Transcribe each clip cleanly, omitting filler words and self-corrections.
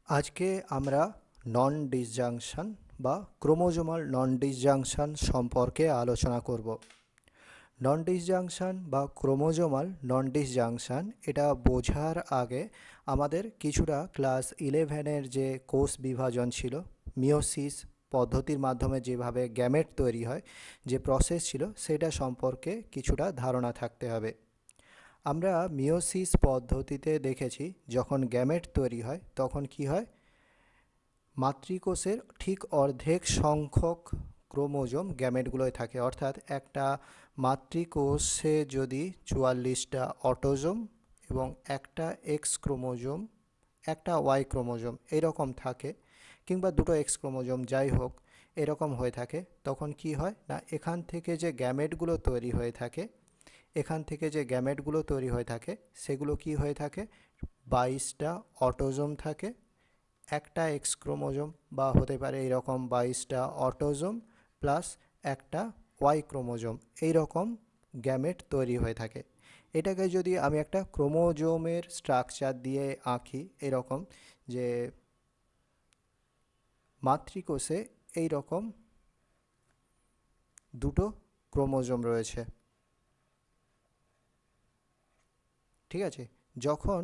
আজকে আমরা নন ডিসজাংশন বা ক্রোমোজোমাল নন ডিসজাংশন সম্পর্কে আলোচনা করব। নন ডিসজাংশন বা ক্রোমোজোমাল নন ডিসজাংশন এটা বোঝার আগে আমাদের কিছুটা ক্লাস 11-এর যে কোষ বিভাজন ছিল, মিওসিস পদ্ধতির মাধ্যমে যেভাবে গ্যামেট তৈরি হয়, যে প্রসেস ছিল সেটা সম্পর্কে কিছুটা ধারণা থাকতে হবে। আমরা মিওসিস পদ্ধতিতে দেখেছি যখন গ্যামেট তৈরি হয় তখন কি হয়, মাতৃকোষের ঠিক অর্ধেক সংখ্যক ক্রোমোজোম গ্যামেটগুলোয় থাকে। অর্থাৎ একটা মাতৃকোষে যদি 44টা অটোজোম এবং একটা এক্স ক্রোমোজোম, একটা ওয়াই ক্রোমোজোম এরকম থাকে, কিংবা দুটো এক্স ক্রোমোজোম যাই হোক এরকম হয়ে থাকে, তখন কি হয় না, এখান থেকে যে গ্যামেটগুলো তৈরি হয়ে থাকে, সেগুলো কি হয়ে থাকে, 22টা অটোজোম থাকে, একটা এক্স ক্রোমোজোম বা হতে পারে এরকম 22টা অটোজোম প্লাস একটা ওয়াই ক্রোমোজোম, এইরকম গ্যামেট তৈরি হয়ে থাকে। এটাকে যদি আমি একটা ক্রোমোজোমের স্ট্রাকচার দিয়ে আঁকি, এরকম যে মাতৃকোষে এই রকম দুটো ক্রোমোজোম রয়েছে, ঠিক আছে। যখন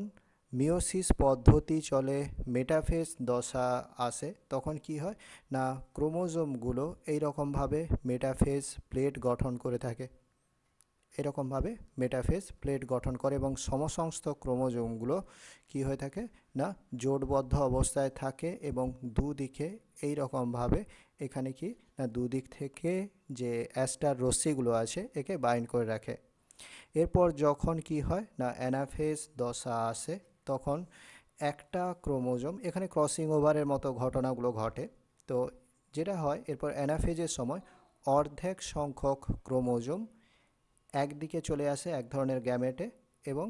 মিওসিস পদ্ধতি চলে, মেটাফেজ দশা আসে, তখন কি হয় না, ক্রোমোজোমগুলো এইরকমভাবে মেটাফেজ প্লেট গঠন করে থাকে, এরকমভাবে মেটাফেজ প্লেট গঠন করে এবং সমসমস্ত ক্রোমোজোমগুলো কি হয়ে থাকে না, জোটবদ্ধ অবস্থায় থাকে এবং দুদিকে এই রকমভাবে এখানে কি না, দুদিক থেকে যে অ্যাস্টার রশ্মিগুলো আছে একে বাইন্ড করে রাখে। এরপর যখন কি হয় না, অ্যানাফেজ দশা আসে, তখন একটা ক্রোমোজোম এখানে ক্রসিং ওভারের মতো ঘটনাগুলো ঘটে। তো যেটা হয়, এরপর অ্যানাফেজের সময় অর্ধেক সংখ্যক ক্রোমোজোম একদিকে চলে আসে এক ধরনের গ্যামেটে, এবং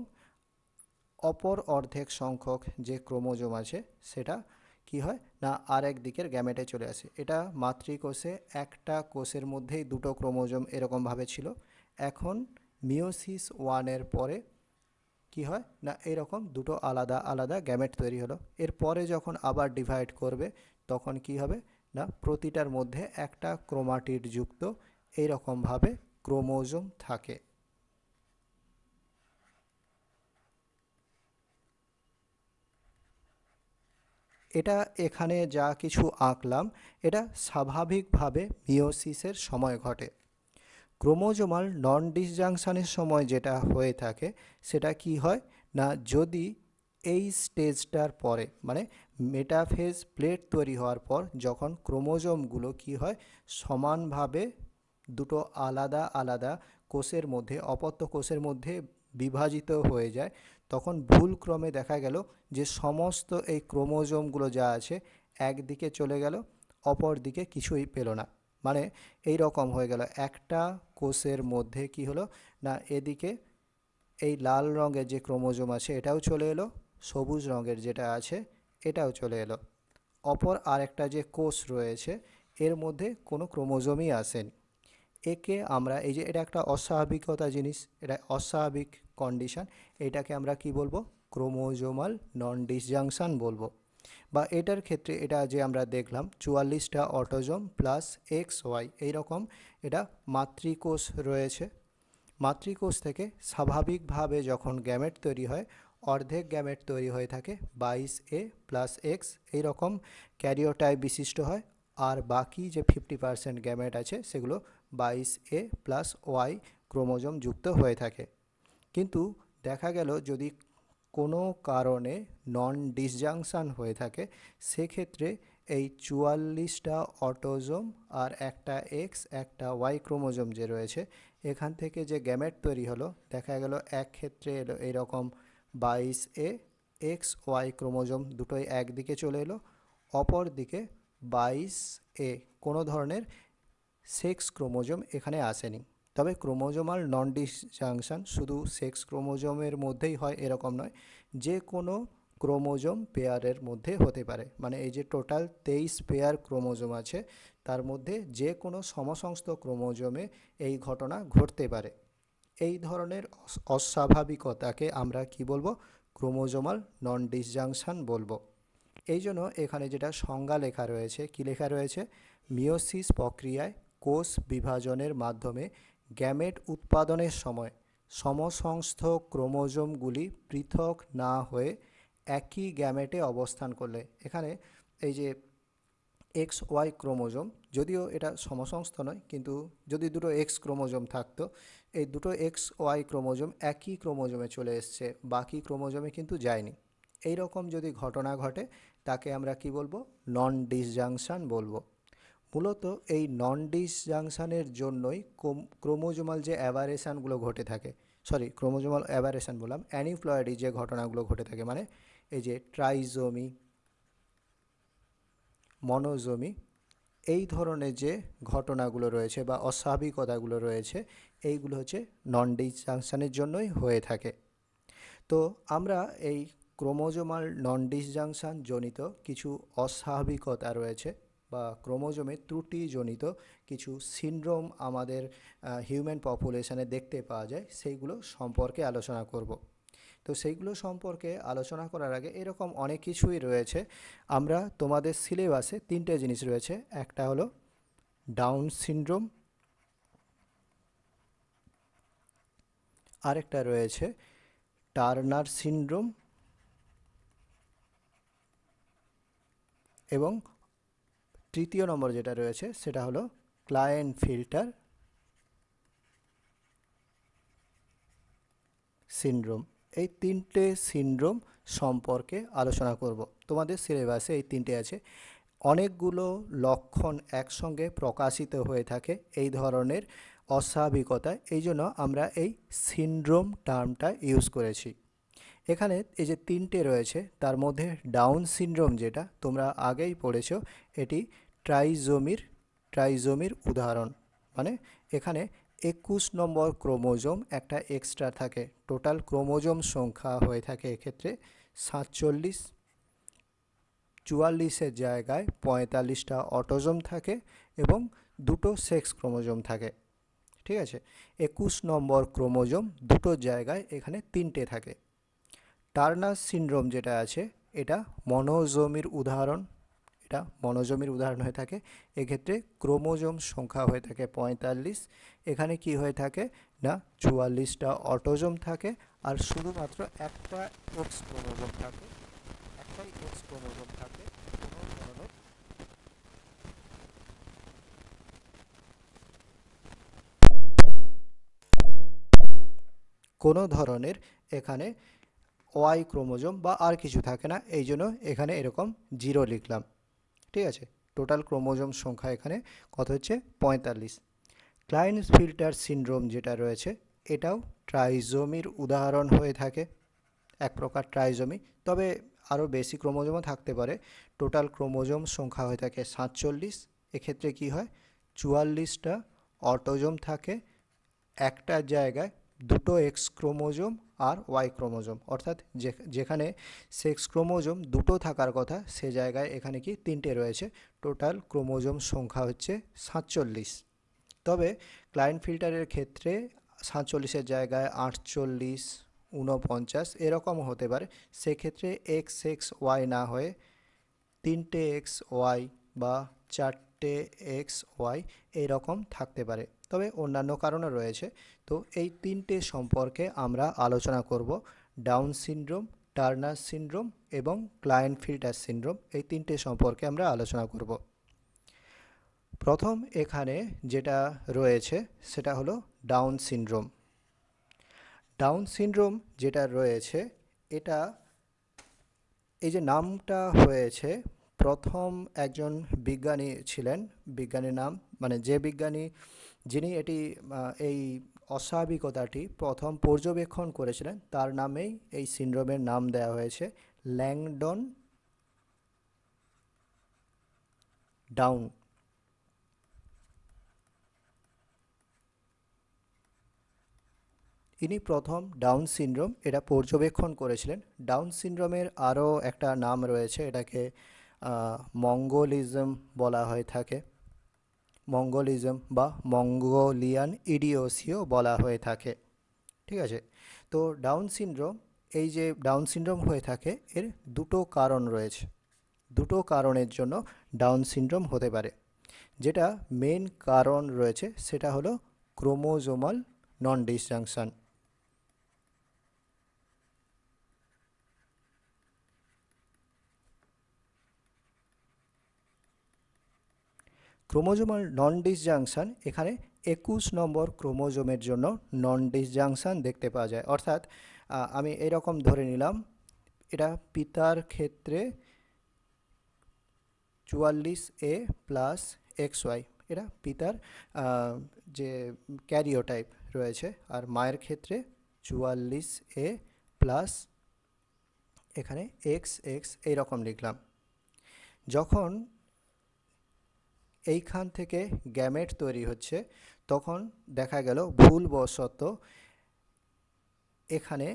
অপর অর্ধেক সংখ্যক যে ক্রোমোজোম আছে সেটা কি হয় না, আরেক দিকের গ্যামেটে চলে আসে। এটা মাতৃকোষে একটা কোষের মধ্যেই দুটো ক্রোমোজোম এরকমভাবে ছিল। এখন মিওসিস ওয়ানের পরে কি হয় না, এরকম দুটো আলাদা আলাদা গ্যামেট তৈরি হলো। এরপরে যখন আবার ডিভাইড করবে তখন কি হবে না, প্রতিটার মধ্যে একটা ক্রোমাটিড যুক্ত এইরকমভাবে ক্রোমোজোম থাকে। এটা এখানে যা কিছু আঁকলাম, এটা স্বাভাবিকভাবে মিওসিসের সময় ঘটে। ক্রোমোজোমাল নন ডিসজাংশনের সময় যেটা হয়ে থাকে সেটা কি হয় না, যদি এই স্টেজটার পরে মানে মেটাফেজ প্লেট তৈরি হওয়ার পর যখন ক্রোমোজোমগুলো কি হয়, সমানভাবে দুটো আলাদা আলাদা কোষের মধ্যে, অপত্য কোষের মধ্যে বিভাজিত হয়ে যায়, তখন ভুলক্রমে দেখা গেল যে সমস্ত এই ক্রোমোজোমগুলো যা আছে একদিকে চলে গেল, অপর দিকে কিছুই পেল না। মানে এই রকম হয়ে গেল, একটা কোষের মধ্যে কি হলো না, এদিকে এই লাল রঙের যে ক্রোমোজোম আছে এটাও চলে এলো, সবুজ রঙের যেটা আছে এটাও চলে এলো, অপর আরেকটা যে কোষ রয়েছে এর মধ্যে কোনো ক্রোমোজোমই আসেনি। একে আমরা, এই যে এটা একটা অস্বাভাবিকতা জিনিস, এটা অস্বাভাবিক কন্ডিশন, এটাকে আমরা কি বলবো, ক্রোমোজোমাল নন ডিসজাংশন বলবো। বা এটার ক্ষেত্রে এটা যে আমরা দেখলাম 44টা অটোজোম প্লাস এক্স ওয়াই এইরকম, এটা মাতৃকোষ রয়েছে। মাতৃকোষ থেকে স্বাভাবিকভাবে যখন গ্যামেট তৈরি হয়, অর্ধেক গ্যামেট তৈরি হয়ে থাকে 22A প্লাস এক্স এইরকম ক্যারিওটাইপ বিশিষ্ট হয়, আর বাকি যে 50% গ্যামেট আছে সেগুলো 22A প্লাস ওয়াই ক্রোমোজোম যুক্ত হয়ে থাকে। কিন্তু দেখা গেল যদি কোনো কারণে নন ডিসজাংশন হয়ে থাকে, সেক্ষেত্রে এই 44টা অটোজোম আর একটা এক্স একটা ওয়াই ক্রোমোজোম যে রয়েছে, এখান থেকে যে গ্যামেট তৈরি হলো, দেখা গেল এক ক্ষেত্রে এলো এইরকম 22A এক্স ওয়াই ক্রোমোজোম দুটোই একদিকে চলে এলো, অপর দিকে 22A কোনো ধরনের সেক্স ক্রোমোজোম এখানে আসেনি। তবে ক্রোমোজোমাল নন ডিসজাংশন শুধু সেক্স ক্রোমোজোমের মধ্যেই হয় এরকম নয়, যে কোনো ক্রোমোজোম পেয়ারের মধ্যে হতে পারে। মানে এই যে টোটাল 23 পেয়ার ক্রোমোজোম আছে, তার মধ্যে যে কোনো সমসংস্থ ক্রোমোজোমে এই ঘটনা ঘটতে পারে। এই ধরনের অস্বাভাবিকতাকে আমরা কি বলবো, ক্রোমোজোমাল নন ডিসজাংশন বলবো। এই জন্য এখানে যেটা সংজ্ঞা লেখা রয়েছে, কি লেখা রয়েছে, মিওসিস প্রক্রিয়ায় কোষ বিভাজনের মাধ্যমে গ্যামেট উৎপাদনের সময় সমসংখ্যক ক্রোমোজোমগুলি পৃথক না হয়ে একই গ্যামেটে অবস্থান করলে, এখানে এই যে এক্স ওয়াই ক্রোমোজোম, যদিও এটা সমসংস্থ নয়, কিন্তু যদি দুটো এক্স ক্রোমোজোম থাকতো, এই দুটো এক্স ওয়াই ক্রোমোজোম একই ক্রোমোজোমে চলে এসছে, বাকি ক্রোমোজোমে কিন্তু যায়নি। এই রকম যদি ঘটনা ঘটে তাকে আমরা কি বলবো, নন ডিসজাংশন বলবো। মূলত এই নন ডিসজাংশনের জন্যই ক্রোমোজোমাল যে অ্যাবারেশানগুলো ঘটে থাকে, সরি ক্রোমোজোমাল অ্যাবারেশান বললাম, অ্যানিপ্লয়েডি যে ঘটনাগুলো ঘটে থাকে, মানে এই যে ট্রাইজোমি, মনোজোমি, এই ধরনের যে ঘটনাগুলো রয়েছে বা অস্বাভাবিকতাগুলো রয়েছে, এইগুলো হচ্ছে নন ডিসজাংশনের জন্যই হয়ে থাকে। তো আমরা এই ক্রোমোজোমাল নন ডিসজাংশন জনিত কিছু অস্বাভাবিকতা রয়েছে বা ক্রোমোজোমে ত্রুটিজনিত কিছু সিনড্রোম আমাদের হিউম্যান পপুলেশনে দেখতে পাওয়া যায়, সেইগুলো সম্পর্কে আলোচনা করব। তো সেইগুলো সম্পর্কে আলোচনা করার আগে এরকম অনেক কিছুই রয়েছে। আমরা তোমাদের সিলেবাসে তিনটে জিনিস রয়েছে, একটা হলো ডাউন সিনড্রোম, আরেকটা রয়েছে টার্নার সিনড্রোম, এবং তৃতীয় নম্বর যেটা রয়েছে সেটা হলো ক্লায়েনফিল্টার সিনড্রোম। এই তিনটে সিনড্রোম সম্পর্কে আলোচনা করব। তোমাদের সিলেবাসে এই তিনটে আছে। অনেকগুলো লক্ষণ একসঙ্গে প্রকাশিত হয়ে থাকে এই ধরনের অস্বাভাবিকতা, এই জন্য আমরা এই সিনড্রোম টার্মটা ইউজ করেছি। এখানে এই যে তিনটে রয়েছে তার মধ্যে ডাউন সিনড্রোম যেটা তোমরা আগেই পড়েছ, এটি ট্রাইজোমির উদাহরণ। মানে এখানে 21 নম্বর ক্রোমোজোম একটা এক্সট্রা থাকে, টোটাল ক্রোমোজোম সংখ্যা হয়ে থাকে এক্ষেত্রে 47, 44-এর জায়গায় 45টা অটোজোম থাকে এবং দুটো সেক্স ক্রোমোজোম থাকে। ঠিক আছে, 21 নম্বর ক্রোমোজোম দুটো জায়গায় এখানে তিনটে থাকে। টার্নার সিনড্রোম যেটা আছে এটা মনোজোমির উদাহরণ, এটা মনোজোমির উদাহরণ হয়ে থাকে। এক্ষেত্রে ক্রোমোজোম সংখ্যা হয়ে থাকে 45, এখানে কি হয়ে থাকে না 44টা অটোজোম থাকে আর শুধুমাত্র একটা এক্স ক্রোমোজোম থাকে, একটাই এক্স ক্রোমোজোম থাকে। কোনো ধরনের এখানে ওয়াই ক্রোমোজোম বা আর কিছু থাকে না, এই জন্য এখানে এরকম 0 লিখলাম। ঠিক আছে, টোটাল ক্রোমোজোম সংখ্যা এখানে কত হচ্ছে 45। ক্লাইনফিল্টার সিনড্রোম যেটা রয়েছে এটাও ট্রাইজোমির উদাহরণ হয়ে থাকে, এক প্রকার ট্রাইজোমি, তবে আরও বেশি ক্রোমোজোমও থাকতে পারে। টোটাল ক্রোমোজোম সংখ্যা হয়ে থাকে 47। এক্ষেত্রে কি হয় 44টা অটোজোম থাকে, একটা জায়গায় দুটো এক্স ক্রোমোজোম আর ওয়াই ক্রোমোজোম, অর্থাৎ যেখানে সেক্স ক্রোমোজোম দুটো থাকার কথা সে জায়গায় এখানে কি তিনটে রয়েছে। টোটাল ক্রোমোজোম সংখ্যা হচ্ছে 47। তবে ক্লাইনফিল্টারের ক্ষেত্রে 47-এর জায়গায় 48, 49 এরকমও হতে পারে। সেক্ষেত্রে এক্স এক্স ওয়াই না হয়ে তিনটে এক্স ওয়াই বা চারটে এক্স ওয়াই এইরকম থাকতে পারে, তবে অন্যান্য কারণও রয়েছে। তো এই তিনটে সম্পর্কে আমরা আলোচনা করব, ডাউন সিনড্রোম, টার্নার সিনড্রোম এবং ক্লায়েনফিল্টার সিনড্রোম, এই তিনটে সম্পর্কে আমরা আলোচনা করব। প্রথম এখানে যেটা রয়েছে সেটা হলো ডাউন সিনড্রোম। ডাউন সিনড্রোম যেটা রয়েছে এটা, এই যে নামটা হয়েছে, প্রথম একজন বিজ্ঞানী ছিলেন, বিজ্ঞানীর নাম মানে যে বিজ্ঞানী যিনি এটি এই অস্বাভাবিকতাটি প্রথম পর্যবেক্ষণ করেছিলেন তার নামেই এই সিনড্রোমের নাম দেওয়া হয়েছে, ল্যাংডন ডাউন। ইনি প্রথম ডাউন সিনড্রোম এটা পর্যবেক্ষণ করেছিলেন। ডাউন সিনড্রোমের আরও একটা নাম রয়েছে, এটাকে মঙ্গোলিজম বলা হয়ে থাকে, মঙ্গোলিজম বা মঙ্গোলিয়ান ইডিওসিও বলা হয়ে থাকে। ঠিক আছে, তো ডাউন সিনড্রোম, এই যে ডাউন সিনড্রোম হয়ে থাকে এর দুটো কারণ রয়েছে। দুটো কারণের জন্য ডাউন সিনড্রোম হতে পারে। যেটা মেন কারণ রয়েছে সেটা হলো ক্রোমোজোমাল নন ডিসজাংশন। ক্রোমোজোমাল নন ডিসজাংশন এখানে 21 নম্বর ক্রোমোজোমের জন্য নন ডিসজাংশন দেখতে পাওয়া যায়। অর্থাৎ আমি এরকম ধরে নিলাম, এটা পিতার ক্ষেত্রে 44A প্লাস XY, এটা পিতার যে ক্যারিওটাইপ রয়েছে, আর মায়ের ক্ষেত্রে 44A প্লাস এখানে XX এইরকম লিখলাম। যখন এইখান থেকে গ্যামেট তৈরি হচ্ছে তখন দেখা গেল ভুলবশত এখানে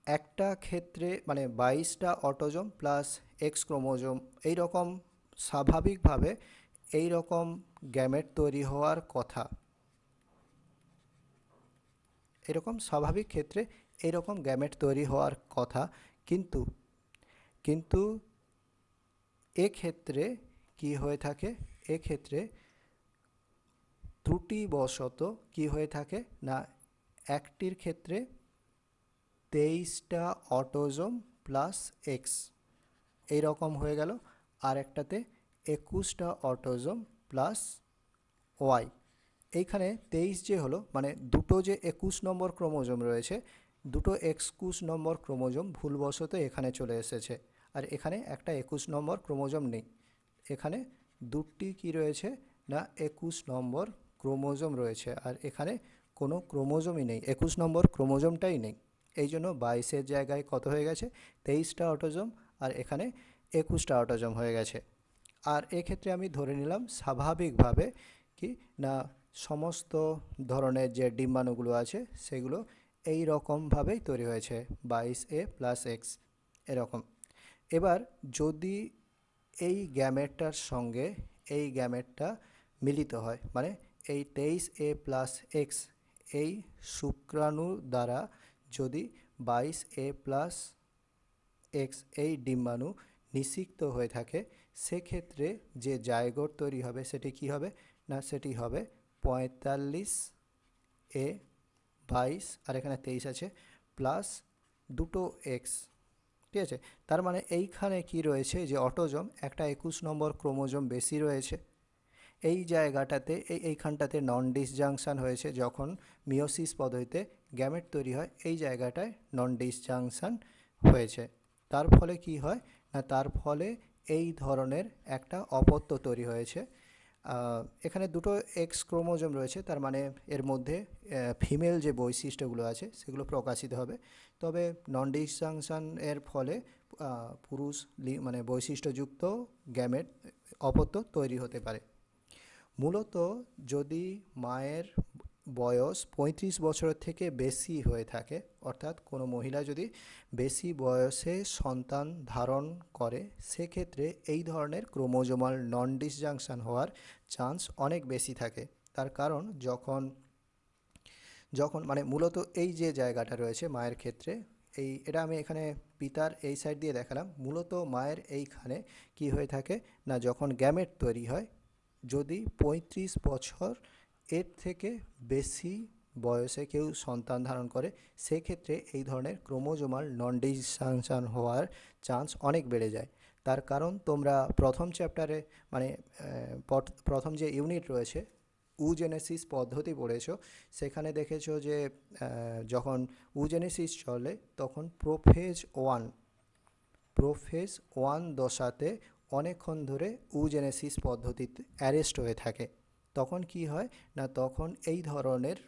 একটা ক্ষেত্রে মানে 22টা অটোজোম প্লাস এক্স ক্রোমোজোম এইরকম স্বাভাবিকভাবে এইরকম গ্যামেট তৈরি হওয়ার কথা, এরকম স্বাভাবিক ক্ষেত্রে এইরকম গ্যামেট তৈরি হওয়ার কথা, কিন্তু কিন্তু এক্ষেত্রে কি হয়ে থাকে, এক্ষেত্রে ত্রুটিবশত কি হয়ে থাকে না, একটির ক্ষেত্রে 23টা অটোজোম প্লাস এক্স এইরকম হয়ে গেল, আর একটাতে 21টা অটোজোম প্লাস ওয়াই। এইখানে 23 যে হলো মানে দুটো যে 21 নম্বর ক্রোমোজোম রয়েছে, দুটো 21 নম্বর ক্রোমোজোম ভুলবশত এখানে চলে এসেছে, আর এখানে একটা 21 নম্বর ক্রোমোজোম নেই। এখানে দুটি কি রয়েছে না 21 নম্বর ক্রোমোজোম রয়েছে, আর এখানে কোনো ক্রোমোজোমই নেই, 21 নম্বর ক্রোমোজোমটাই নেই। এই জন্য 22-এর জায়গায় কত হয়ে গেছে, 23টা অটোজোম, আর এখানে 21টা অটোজোম হয়ে গেছে। আর এক্ষেত্রে আমি ধরে নিলাম স্বাভাবিকভাবে কি না সমস্ত ধরনের যে ডিম্বাণুগুলো আছে সেগুলো এই রকমভাবেই তৈরি হয়েছে, 22A প্লাস এক্স এরকম। এবার যদি এই গ্যামেটটার সঙ্গে এই গ্যামেটটা মিলিত হয়, মানে এই 23A প্লাস এক্স এই শুক্রাণু দ্বারা যদি 22A প্লাস এক্স এই ডিম্বাণু নিষিক্ত হয়ে থাকে, সেক্ষেত্রে যে জাইগোট তৈরি হবে সেটি কি হবে না, সেটি হবে 45A 22 আর এখানে 23 আছে প্লাস দুটো এক্স, ঠিক আছে। তার মানে এইখানে কি রয়েছে যে অটোজোম একটা 21 নম্বর ক্রোমোজোম বেশি রয়েছে, এই জায়গাটাতে এইখানটাতে নন ডিসজাংশন হয়েছে, যখন মিওসিস পদ্ধতিতে গ্যামেট তৈরি হয় এই জায়গাটায় নন ডিসজাংশন হয়েছে। তার ফলে কি হয় না, তার ফলে এই ধরনের একটা অপত্য তৈরি হয়েছে। এখানে দুটো এক্স ক্রোমোজোম রয়েছে, তার মানে এর মধ্যে ফিমেল যে বৈশিষ্ট্যগুলো আছে সেগুলো প্রকাশিত হবে, তবে নন ডিসজাংশন এর ফলে পুরুষ মানে বৈশিষ্ট্যযুক্ত গ্যামেট অপত্য তৈরি হতে পারে। মূলত যদি মায়ের বয়স 35 বছরের থেকে বেশি হয়ে থাকে, অর্থাৎ কোনো মহিলা যদি বেশি বয়সে সন্তান ধারণ করে, সেক্ষেত্রে এই ধরনের ক্রোমোজোমাল নন ডিসজাংশন হওয়ার চান্স অনেক বেশি থাকে। তার কারণ যখন যখন মানে মূলত এই যে জায়গাটা রয়েছে মায়ের ক্ষেত্রে, এটা আমি এখানে পিতার এই সাইড দিয়ে দেখালাম, মূলত মায়ের এইখানে কি হয়ে থাকে না, যখন গ্যামেট তৈরি হয়, যদি 35 বছর এর থেকে বেশি বয়সে কেউ সন্তান ধারণ করে, সেক্ষেত্রে এই ধরনের ক্রোমোজোমাল নন ডিসজাংশন হওয়ার চান্স অনেক বেড়ে যায়। তার কারণ তোমরা প্রথম চ্যাপ্টারে মানে প্রথম যে ইউনিট রয়েছে উজেনেসিস পদ্ধতি পড়েছো, সেখানে দেখেছো যে যখন উজেনেসিস চলে তখন প্রোফেজ ওয়ান দশাতে অনেকক্ষণ ধরে উজেনেসিস পদ্ধতিতে অ্যারেস্ট হয়ে থাকে। তখন কি হয় না, তখন এই ধরনের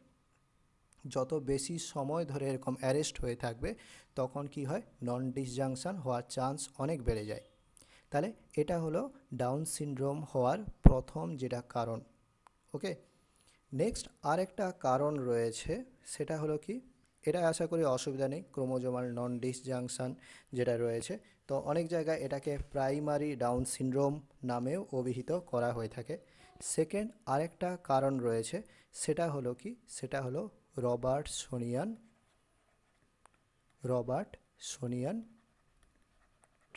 যত বেশি সময় ধরে এরকম অ্যারেস্ট হয়ে থাকবে, তখন কি হয় নন ডিসজাংশন হওয়ার চান্স অনেক বেড়ে যায়। তাহলে এটা হলো ডাউন সিনড্রোম হওয়ার প্রথম যেটা কারণ। ওকে, নেক্সট আরেকটা কারণ রয়েছে, সেটা হলো কি, এটা আশা করি অসুবিধা নেই, ক্রোমোজোমাল নন ডিসজাংশন যেটা রয়েছে, তো অনেক জায়গায় এটাকে প্রাইমারি ডাউন সিনড্রোম নামেও অভিহিত করা হয়ে থাকে। সেকেন্ড আরেকটা কারণ রয়েছে, সেটা হলো কি, সেটা হলো রবার্টসোনিয়ান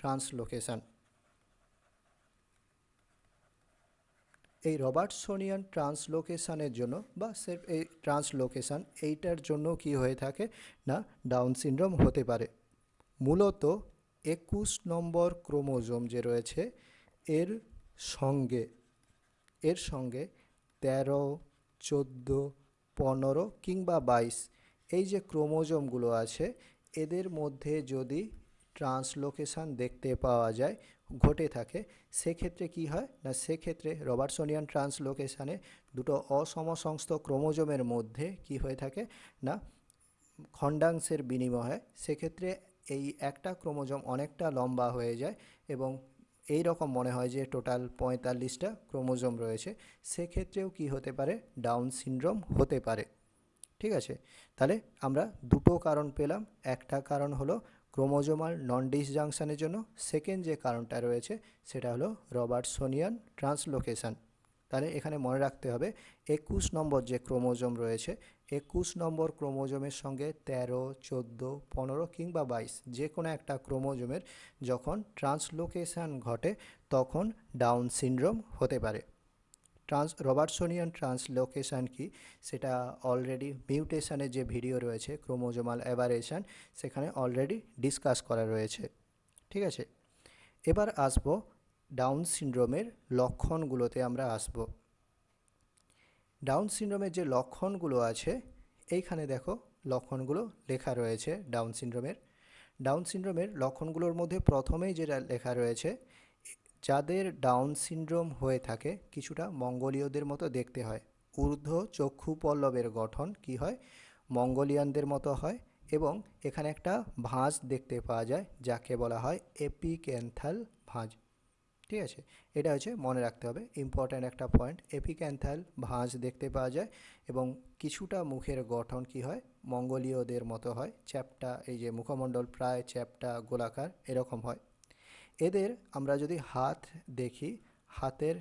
ট্রান্সলোকেশন। এই রবার্টসোনিয়ান ট্রান্সলোকেশনের জন্য বা সেফ এই ট্রান্সলোকেশন এইটার জন্য কি হয়ে থাকে না ডাউন সিনড্রোম হতে পারে। মূলত 21 নম্বর ক্রোমোজোম যে রয়েছে এর সঙ্গে 13, 14, 15 কিংবা 22 এই যে ক্রোমোজোমগুলো আছে এদের মধ্যে যদি ট্রান্সলোকেশন দেখতে পাওয়া যায় ঘটে থাকে, সেক্ষেত্রে কি হয় না সেক্ষেত্রে রবার্টসোনিয়ান ট্রান্সলোকেশানে দুটো অসমসংস্থ ক্রোমোজোমের মধ্যে কি হয়ে থাকে না খণ্ডাংশের বিনিময় হয়। সেক্ষেত্রে এই একটা ক্রোমোজোম অনেকটা লম্বা হয়ে যায় এবং এই রকম মনে হয় যে টোটাল 45টা ক্রোমোজোম রয়েছে। সেক্ষেত্রেও কি হতে পারে ডাউন সিনড্রোম হতে পারে। ঠিক আছে, তাহলে আমরা দুটো কারণ পেলাম। একটা কারণ হলো ক্রোমোজোমাল নন ডিসজাংশনের জন্য, সেকেন্ড যে কারণটা রয়েছে সেটা হলো রবার্টসোনিয়ান ট্রান্সলোকেশন। তাহলে এখানে মনে রাখতে হবে 21 নম্বর যে ক্রোমোজোম রয়েছে 21 নম্বর ক্রোমোজোমের সঙ্গে 13, 14, 15 কিংবা 22 যে কোনো একটা ক্রোমোজোমের যখন ট্রান্সলোকেশন ঘটে তখন ডাউন সিনড্রোম হতে পারে। রবার্টসোনিয়ান ট্রান্সলোকেশন কি সেটা অলরেডি মিউটেশনের যে ভিডিও রয়েছে ক্রোমোজোমাল অ্যাবারেশন সেখানে অলরেডি ডিসকাস করা রয়েছে। ঠিক আছে, এবার আসব ডাউন সিনড্রোমের লক্ষণগুলোতে আমরা আসব। ডাউন সিনড্রোমের যে লক্ষণগুলো আছে এইখানে দেখো লক্ষণগুলো লেখা রয়েছে ডাউন সিনড্রোমের লক্ষণগুলোর মধ্যে প্রথমেই যেটা লেখা রয়েছে যাদের ডাউন সিনড্রোম হয়ে থাকে কিছুটা মঙ্গোলীয়দের মতো দেখতে হয়। ঊর্ধ্ব চক্ষু পল্লবের গঠন কি হয় মঙ্গোলিয়ানদের মতো হয় এবং এখানে একটা ভাঁজ দেখতে পাওয়া যায় যাকে বলা হয় এপিক্যান্থাল ভাঁজ। ঠিক আছে, এটা হচ্ছে মনে রাখতে হবে ইম্পর্ট্যান্ট একটা পয়েন্ট। এপিক্যান্থাল ভাঁজ দেখতে পাওয়া যায় এবং কিছুটা মুখের গঠন কি হয় মঙ্গোলীয়দের মতো হয়, চ্যাপ্টা এই যে মুখমণ্ডল প্রায় চ্যাপ্টা গোলাকার এরকম হয়। এদের আমরা যদি হাত দেখি হাতের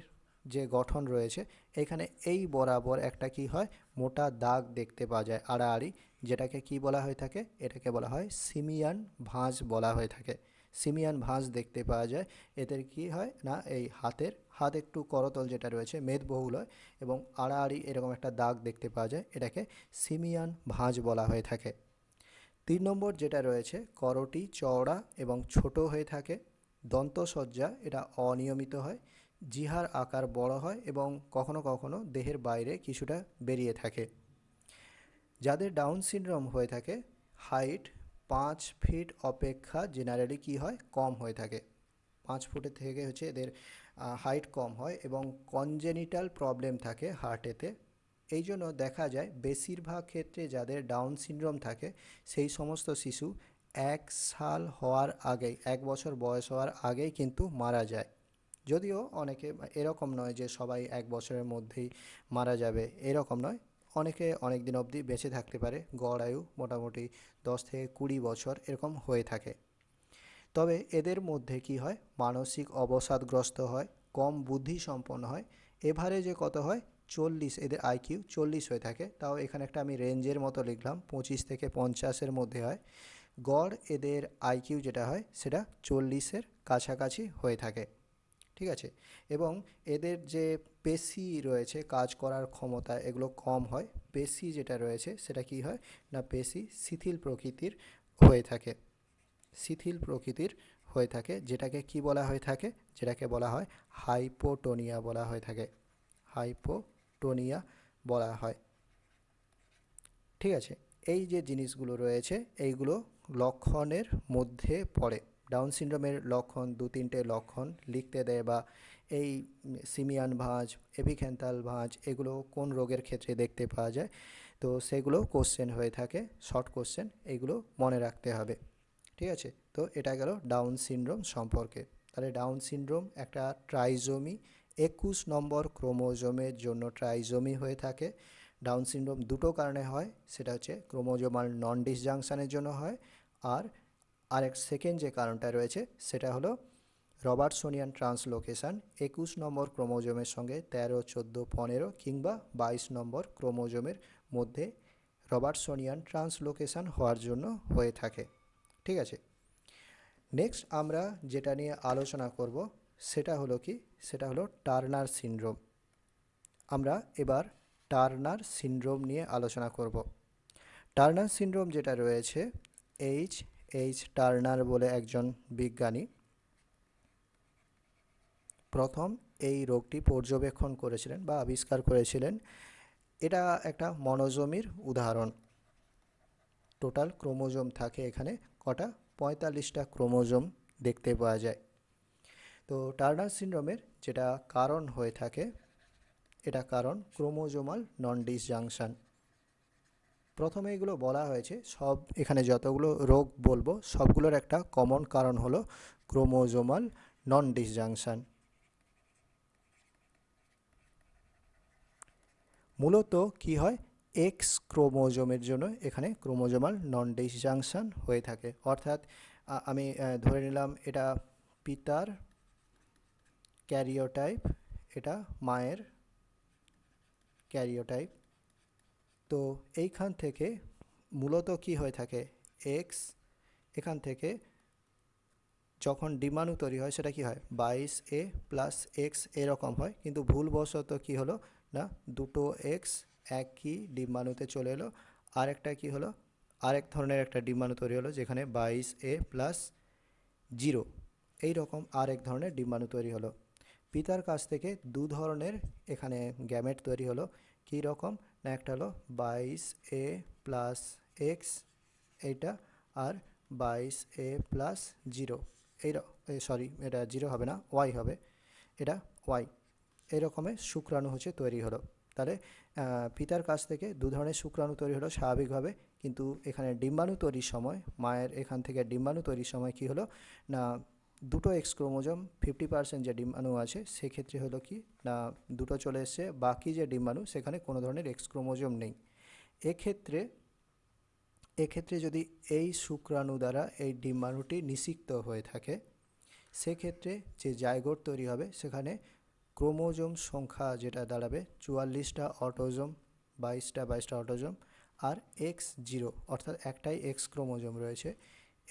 যে গঠন রয়েছে এখানে এই বরাবর একটা কি হয় মোটা দাগ দেখতে পাওয়া যায় আড়াআড়ি, যেটাকে কি বলা হয়ে থাকে এটাকে বলা হয় সিমিয়ান ভাঁজ বলা হয়ে থাকে। সিমিয়ান ভাঁজ দেখতে পাওয়া যায়। এদের কি হয় না এই হাত একটু করতল যেটা রয়েছে মেদবহুল হয় এবং আড়াআড়ি এরকম একটা দাগ দেখতে পাওয়া যায়, এটাকে সিমিয়ান ভাঁজ বলা হয়ে থাকে। 3 নম্বর যেটা রয়েছে করটি চওড়া এবং ছোট হয়ে থাকে। দন্তসজ্জা এটা অনিয়মিত হয়। জিহার আকার বড় হয় এবং কখনো কখনো দেহের বাইরে কিছুটা বেরিয়ে থাকে। যাদের ডাউন সিনড্রোম হয়ে থাকে হাইট 5 ফিট অপেক্ষা জেনারেলি কি হয় কম হয়ে থাকে। 5 ফুটের থেকে হচ্ছে এদের হাইট কম হয় এবং কনজেনিটাল প্রবলেম থাকে হার্টেতে। এই জন্য দেখা যায় বেশিরভাগ ক্ষেত্রে যাদের ডাউন সিনড্রোম থাকে সেই সমস্ত শিশু 1 সাল হওয়ার আগেই 1 বছর বয়স হওয়ার আগেই কিন্তু মারা যায়। যদিও অনেকে এরকম নয় যে সবাই 1 বছরের মধ্যেই মারা যাবে এরকম নয়, অনেকে অনেক দিন অবধি বেঁচে থাকতে পারে, গড় আয়ু মোটামুটি 10 থেকে 20 বছর এরকম হয়ে থাকে। তবে এদের মধ্যে কি হয় মানসিক অবসাদগ্রস্ত হয়, কম বুদ্ধি সম্পন্ন হয়। এভারেজে কত হয় 40, এদের আইকিউ 40 হয়ে থাকে। তাও এখানে একটা আমি রেঞ্জের মতো লিখলাম 25 থেকে 50-এর মধ্যে হয়। গড় এদের আইকিউ যেটা হয় সেটা 40-এর কাছাকাছি হয়ে থাকে। ঠিক আছে, এবং এদের যে পেশি রয়েছে কাজ করার ক্ষমতা এগুলো কম হয়। পেশি যেটা রয়েছে সেটা কি হয় না পেশি শিথিল প্রকৃতির হয়ে থাকে, যেটাকে কি বলা হয়ে থাকে যেটাকে বলা হয় হাইপোটোনিয়া বলা হয়ে থাকে, হাইপোটোনিয়া বলা হয়। ঠিক আছে, এই যে জিনিসগুলো রয়েছে এইগুলো লক্ষণের মধ্যে পড়ে। ডাউন সিনড্রোমের লক্ষণ 2-3টে লক্ষণ লিখতে দেয় বা এই সিমিয়ান ভাঁজ এপিক্যান্থাল ভাঁজ এগুলো কোন রোগের ক্ষেত্রে দেখতে পাওয়া যায়, তো সেগুলো কোশ্চেন হয়ে থাকে শর্ট কোশ্চেন, এগুলো মনে রাখতে হবে। ঠিক আছে, তো এটা গেল ডাউন সিনড্রোম সম্পর্কে। তাহলে ডাউন সিনড্রোম একটা ট্রাইজোমি 21 নম্বর ক্রোমোজোমের জন্য ট্রাইজোমি হয়ে থাকে। ডাউন সিনড্রোম দুটো কারণে হয়, সেটা হচ্ছে ক্রোমোজোমাল নন ডিসজাংশনের জন্য হয়, আর আরেক সেকেন্ড যে কারণটা রয়েছে সেটা হলো রবার্টসোনিয়ান ট্রান্সলোকেশন 21 নম্বর ক্রোমোজোমের সঙ্গে 13, 14, 15 কিংবা 22 নম্বর ক্রোমোজোমের মধ্যে রবার্টসোনিয়ান ট্রান্সলোকেশন হওয়ার জন্য হয়ে থাকে। ঠিক আছে, নেক্সট আমরা যেটা নিয়ে আলোচনা করব সেটা হলো কি, সেটা হলো টার্নার সিনড্রোম। আমরা এবার টার্নার সিনড্রোম নিয়ে আলোচনা করব। টার্নার সিনড্রোম যেটা রয়েছে, এইচ টার্নার বলে একজন বিজ্ঞানী প্রথম এই রোগটি পর্যবেক্ষণ করেছিলেন বা আবিষ্কার করেছিলেন। এটা একটা মনোজমির উদাহরণ। টোটাল ক্রোমোজোম থাকে এখানে কটা, 45টা ক্রোমোজোম দেখতে পাওয়া যায়। তো টার্নার সিনড্রোমের যেটা কারণ হয়ে থাকে, এটা কারণ ক্রোমোজোমাল নন ডিসজাংশন। প্রথমে এগুলো বলা হয়েছে, সব এখানে যতগুলো রোগ বলবো সবগুলোর একটা কমন কারণ হলো ক্রোমোজোমাল নন ডিসজাংশন। মূলত কি হয়, এক্স ক্রোমোজোমের জন্য এখানে ক্রোমোজোমাল নন ডিসজাংশন হয়ে থাকে। অর্থাৎ আমি ধরে নিলাম এটা পিতার ক্যারিওটাইপ, এটা মায়ের ক্যারিওটাইপ। তো এইখান থেকে মূলত কি হয়ে থাকে, এক্স, এখান থেকে যখন ডিম্বাণু তৈরি হয় সেটা কি হয় 22A+X এরকম হয়, কিন্তু ভুলবশত কি হলো না, দুটো এক্স একই ডিম্বাণুতে চলে এলো, আরেকটা কি হলো, আরেক ধরনের একটা ডিম্বাণু তৈরি হলো যেখানে 22A+0 এইরকম আরেক ধরনের ডিম্বাণু তৈরি হলো। পিতার কাছ থেকে দু ধরনের এখানে গ্যামেট তৈরি হলো। কী রকম না, একটা হলো 22A+X এইটা, আর 22A+0 এই, সরি এটা 0 হবে না, ওয়াই হবে, এটা ওয়াই। এই রকমের শুক্রাণু হচ্ছে তৈরি হলো। তাহলে পিতার কাছ থেকে দু ধরনের শুক্রাণু তৈরি হলো স্বাভাবিকভাবে, কিন্তু এখানে ডিম্বাণু তৈরির সময়, মায়ের এখান থেকে ডিম্বাণু তৈরির সময় কি হলো না, দুটো এক্স ক্রোমোজোম 50% যে ডিম্বাণু আছে সেক্ষেত্রে হলো কি না, দুটো চলে এসছে, বাকি যে ডিম্বাণু সেখানে কোনো ধরনের এক্স ক্রোমোজোম নেই। এক্ষেত্রে এক্ষেত্রে যদি এই শুক্রাণু দ্বারা এই ডিম্বাণুটি নিষিক্ত হয়ে থাকে, সেক্ষেত্রে যে জাইগোট তৈরি হবে সেখানে ক্রোমোজোম সংখ্যা যেটা দাঁড়াবে 44টা অটোজোম, 22টা অটোজোম, আর X0 অর্থাৎ একটাই এক্স ক্রোমোজোম রয়েছে।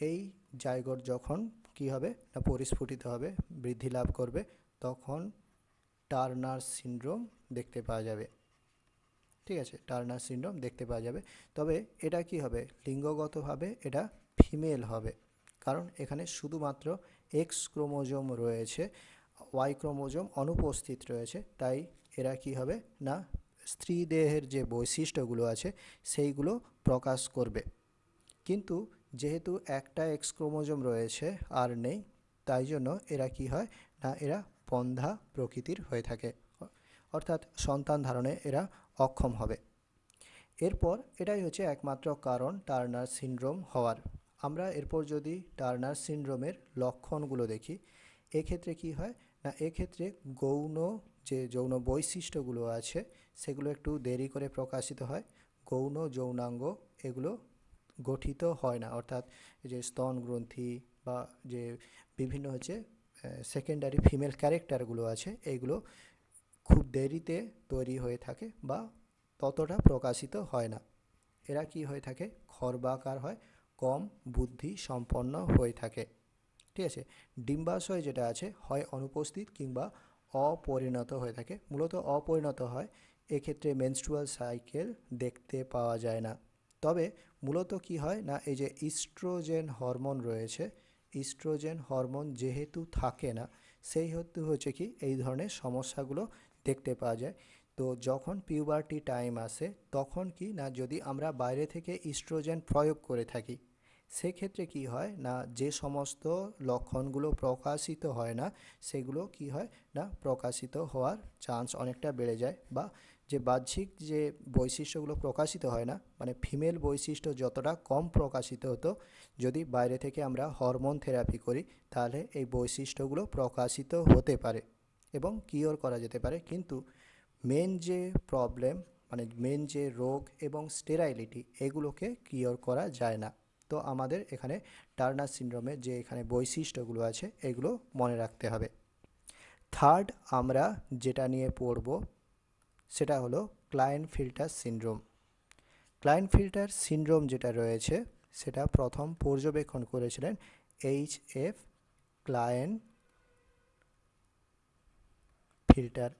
এই জাইগোট যখন কি হবে না পরিস্ফুটিত হবে, বৃদ্ধি লাভ করবে, তখন টার্নার সিনড্রোম দেখতে পাওয়া যাবে। ঠিক আছে, টার্নার সিনড্রোম দেখতে পাওয়া যাবে। তবে এটা কি হবে, লিঙ্গগতভাবে এটা ফিমেল হবে, কারণ এখানে শুধুমাত্র এক্স ক্রোমোজোম রয়েছে, ওয়াই ক্রোমোজোম অনুপস্থিত রয়েছে। তাই এরা কি হবে না, স্ত্রী দেহের যে বৈশিষ্ট্যগুলো আছে সেইগুলো প্রকাশ করবে। কিন্তু যেহেতু একটা এক্স ক্রোমোজোম রয়েছে আর নেই, তাই জন্য এরা কি হয় না, এরা বন্ধ্যা প্রকৃতির হয়ে থাকে, অর্থাৎ সন্তান ধারণে এরা অক্ষম হবে। এরপর এটাই হচ্ছে একমাত্র কারণ টার্নার সিনড্রোম হওয়ার। আমরা এরপর যদি টার্নার সিনড্রোমের লক্ষণগুলো দেখি, এক্ষেত্রে কি হয় না, এক্ষেত্রে গৌণ যে যৌন বৈশিষ্ট্যগুলো আছে সেগুলো একটু দেরি করে প্রকাশিত হয়। গৌণ যৌনাঙ্গ এগুলো গঠিত হয় না, অর্থাৎ যে স্তন গ্রন্থি বা যে বিভিন্ন হচ্ছে সেকেন্ডারি ফিমেল ক্যারেক্টারগুলো আছে এইগুলো খুব দেরিতে তৈরি হয়ে থাকে বা ততটা প্রকাশিত হয় না। এরা কি হয়ে থাকে, খর্বাকার হয়, কম বুদ্ধি সম্পন্ন হয়ে থাকে। ঠিক আছে, ডিম্বাশয় যেটা আছে হয় অনুপস্থিত কিংবা অপরিণত হয়ে থাকে। মূলত অপরিণত হয়, এক্ষেত্রে মেনস্ট্রুয়াল সাইকেল দেখতে পাওয়া যায় না। তবে মূলত কি হয় না, এই যে ইস্ট্রোজেন হরমোন রয়েছে, ইস্ট্রোজেন হরমোন যেহেতু থাকে না, সেই হেতু হচ্ছে কি এই ধরনের সমস্যাগুলো দেখতে পাওয়া যায়। তো যখন পিউবার্টি টাইম আসে তখন কি না, যদি আমরা বাইরে থেকে ইস্ট্রোজেন প্রয়োগ করে থাকি, সেক্ষেত্রে কি হয় না, যে সমস্ত লক্ষণগুলো প্রকাশিত হয় না সেগুলো কি হয় না প্রকাশিত হওয়ার চান্স অনেকটা বেড়ে যায়, বা যে বাহ্যিক যে বৈশিষ্ট্যগুলো প্রকাশিত হয় না, মানে ফিমেল বৈশিষ্ট্য যতটা কম প্রকাশিত হতো, যদি বাইরে থেকে আমরা হরমোন থেরাপি করি তাহলে এই বৈশিষ্ট্যগুলো প্রকাশিত হতে পারে এবং কিওর করা যেতে পারে। কিন্তু মেন যে প্রবলেম, মানে মেন যে রোগ এবং স্টেরাইলিটি, এগুলোকে কিওর করা যায় না। তো আমাদের এখানে টার্নার সিনড্রোমের যে এখানে বৈশিষ্ট্যগুলো আছে এগুলো মনে রাখতে হবে। থার্ড আমরা যেটা নিয়ে পড়ব সেটা হলো ক্লায়েনফিল্টার সিনড্রোম। ক্লায়েনফিল্টার সিনড্রোম যেটা রয়েছে সেটা প্রথম পর্যবেক্ষণ করেছিলেন HF ক্লায়েন্ট ফিল্টার।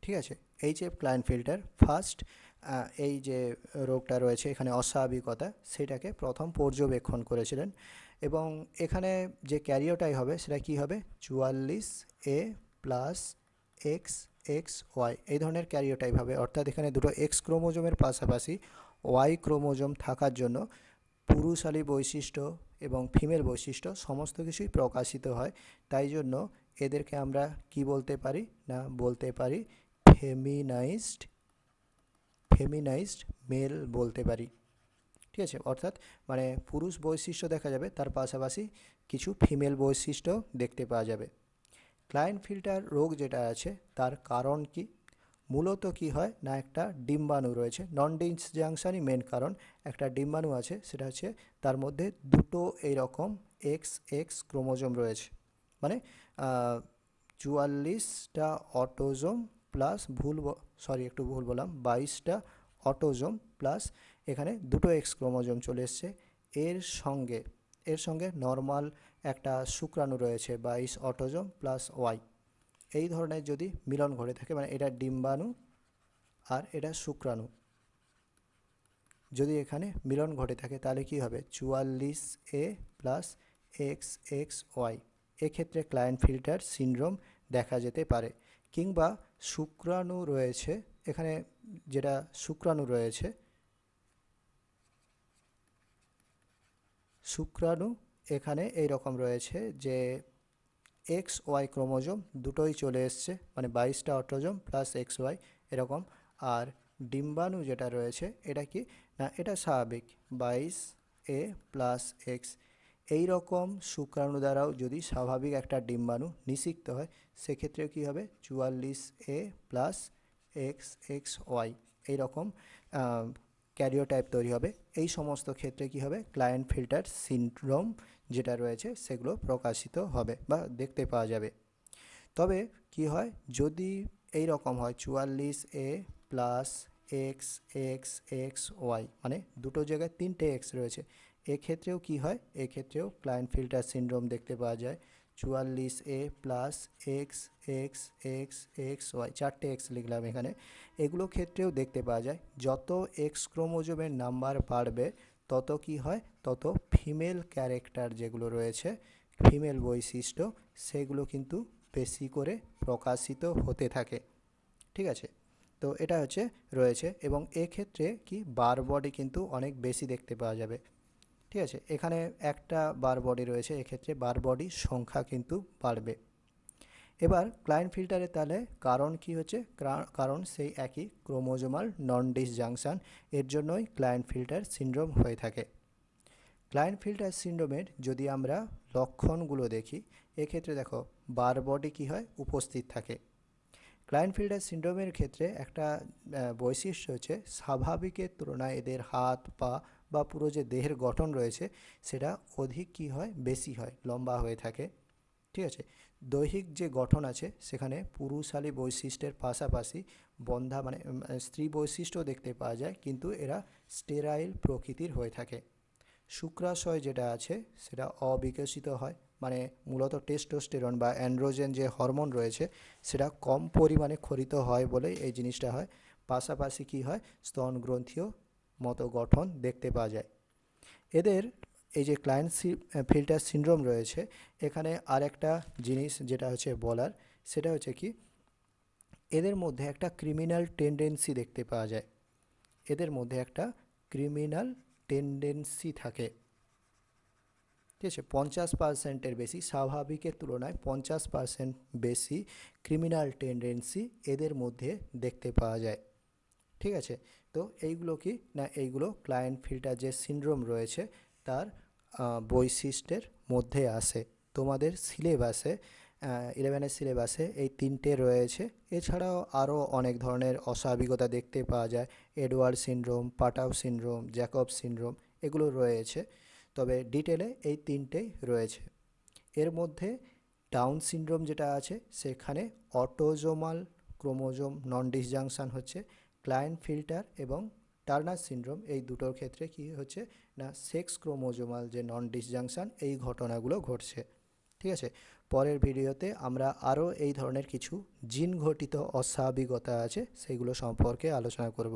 ঠিক আছে, HF ক্লায়েন্ট ফিল্টার ফার্স্ট এই যে রোগটা রয়েছে এখানে অস্বাভাবিকতা সেটাকে প্রথম পর্যবেক্ষণ করেছিলেন, এবং এখানে যে ক্যারিওটাই হবে সেটা কি হবে 44A প্লাস XXY এই ধরনের ক্যারিওটাইপ হবে, অর্থাৎ এখানে দুটো এক্স ক্রোমোজোমের পাশাপাশি ওয়াই ক্রোমোজোম থাকার জন্য পুরুষালী বৈশিষ্ট্য এবং ফিমেল বৈশিষ্ট্য সমস্ত কিছুই প্রকাশিত হয়। তাই জন্য এদেরকে আমরা কি বলতে পারি না বলতে পারি ফেমিনাইজড মেল বলতে পারি। ঠিক আছে, অর্থাৎ মানে পুরুষ বৈশিষ্ট্য দেখা যাবে, তার পাশাপাশি কিছু ফিমেল বৈশিষ্ট্য দেখতে পাওয়া যাবে। ক্লায়েন্ট ফিল্টার রোগ যেটা আছে তার কারণ কি? মূলত কি হয় না, একটা ডিম্বাণু রয়েছে, নন ডিসজাংশনই মেন কারণ। একটা ডিম্বাণু আছে, সেটা হচ্ছে তার মধ্যে দুটো এইরকম এক্স ক্রোমোজোম রয়েছে, মানে 44টা অটোজোম প্লাস একটু ভুল বললাম, 22টা অটোজোম প্লাস এখানে দুটো এক্স ক্রোমোজোম চলে এসছে। এর সঙ্গে নর্মাল একটা শুক্রাণু রয়েছে 22 অটোজোম প্লাস ওয়াই। এই ধরনের যদি মিলন ঘটে থাকে, মানে এটা ডিম্বাণু আর এটা শুক্রাণু, যদি এখানে মিলন ঘটে থাকে তাহলে কি হবে 44A প্লাস XXY। এক্ষেত্রে ক্লায়েন্ট ফিল্টার সিনড্রোম দেখা যেতে পারে। কিংবা শুক্রাণু রয়েছে এখানে, যেটা শুক্রাণু রয়েছে, শুক্রাণু এখানে এই রকম রয়েছে যে XY ক্রোমোজোম দুটোই চলে এসছে, মানে 22টা অটোজোম প্লাস XY এরকম। আর ডিম্বাণু যেটা রয়েছে এটা কি না, এটা স্বাভাবিক 22A প্লাস এক্স। এই রকম শুক্রাণু দ্বারাও যদি স্বাভাবিক একটা ডিম্বাণু নিষিক্ত হয়, সেক্ষেত্রে কী হবে 44A প্লাস XXY এইরকম ক্যারিওটাইপ তৈরি হবে। এই সমস্ত ক্ষেত্রে কি হবে ক্লায়েন্ট ফিল্টার সিনড্রোম যেটা রয়েছে সেগুলো প্রকাশিত হবে বা দেখতে পাওয়া যাবে। তবে কি হয় যদি এই রকম হয় 44A প্লাস XXXY, মানে দুটো জায়গায় 3টে এক্স রয়েছে, এক্ষেত্রেও কি হয়, এক্ষেত্রেও ক্লায়েন্ট ফিল্টার সিনড্রোম দেখতে পাওয়া যায়। 44A প্লাস XXXXY 4টে এক্স লিখলাম এখানে, এগুলো ক্ষেত্রেও দেখতে পাওয়া যায়। যত এক্স ক্রোমোজোমের নাম্বার বাড়বে তত কি হয়, তত ফিমেল ক্যারেক্টার যেগুলো রয়েছে, ফিমেল বৈশিষ্ট্য, সেগুলো কিন্তু বেশি করে প্রকাশিত হতে থাকে। ঠিক আছে, তো এটা হচ্ছে রয়েছে, এবং এক্ষেত্রে কি বার বডি কিন্তু অনেক বেশি দেখতে পাওয়া যাবে। ঠিক আছে, এখানে একটা বার বডি রয়েছে, এক্ষেত্রে বার বডির সংখ্যা কিন্তু বাড়বে। এবার ক্লায়েন্ট ফিল্টারে তাহলে কারণ কি হচ্ছে, কারণ সেই একই ক্রোমোজোমাল নন ডিসজাংশন, এর জন্যই ক্লায়েন্ট ফিল্টার সিনড্রোম হয়ে থাকে। ক্লায়েন্ট ফিল্টার সিনড্রোমের যদি আমরা লক্ষণগুলো দেখি, এক্ষেত্রে দেখো বার বডি কী হয় উপস্থিত থাকে। ক্লায়েন্ট ফিল্টার সিনড্রোমের ক্ষেত্রে একটা বৈশিষ্ট্য হচ্ছে স্বাভাবিকের তুলনায় এদের হাত পা বা পুরো যে দেহের গঠন রয়েছে সেটা অধিক কি হয়, বেশি হয়, লম্বা হয়ে থাকে। ঠিক আছে, দৈহিক যে গঠন আছে সেখানে পুরুষালী বৈশিষ্ট্যের পাশাপাশি বন্ধা মানে স্ত্রী বৈশিষ্ট্যও দেখতে পাওয়া যায়, কিন্তু এরা স্টেরাইল প্রকৃতির হয়ে থাকে। শুক্রাশয় যেটা আছে সেটা অবিকশিত হয়, মানে মূলত টেস্টোস্টেরন বা অ্যান্ড্রোজেন যে হরমোন রয়েছে সেটা কম পরিমাণে ক্ষরিত হয় বলেই এই জিনিসটা হয়। পাশাপাশি কি হয়, স্তন গ্রন্থিও মতো গঠন দেখতে পাওয়া যায়। এদের এই যে ক্লায়েন্ট ফিল্টার সিনড্রোম রয়েছে, এখানে আরেকটা জিনিস যেটা হচ্ছে বলার, সেটা হচ্ছে কি এদের মধ্যে একটা ক্রিমিনাল টেন্ডেন্সি দেখতে পাওয়া যায়। এদের মধ্যে একটা ক্রিমিনাল টেন্ডেন্সি থাকে। ঠিক আছে, 50%-এর বেশি, স্বাভাবিকের তুলনায় 50% বেশি ক্রিমিনাল টেন্ডেন্সি এদের মধ্যে দেখতে পাওয়া যায়। ঠিক আছে, তো এইগুলো কি না, এইগুলো ক্লায়েন্ট ফিল্টার যে সিনড্রোম রয়েছে তার বৈশিষ্ট্যের মধ্যে আসে। তোমাদের সিলেবাসে 11-এর সিলেবাসে এই 3টে রয়েছে। এছাড়াও আরও অনেক ধরনের অস্বাভাবিকতা দেখতে পাওয়া যায়, Edward syndrome, Patau syndrome, Jacob syndrome, এগুলো রয়েছে। তবে ডিটেলে এই 3টেই রয়েছে। এর মধ্যে ডাউন সিনড্রোম যেটা আছে সেখানে অটোজোমাল ক্রোমোজোম নন ডিসজাংশন হচ্ছে ক্লায়েনফিল্টার এবং টার্নার সিনড্রোম এই দুটোর ক্ষেত্রে কি হচ্ছে না সেক্স ক্রোমোজোমাল যে নন ডিসজাংশন এই ঘটনাগুলো ঘটছে। ঠিক আছে, পরের ভিডিওতে আমরা আরও এই ধরনের কিছু জিন ঘটিত অস্বাভাবিকতা আছে সেইগুলো সম্পর্কে আলোচনা করব।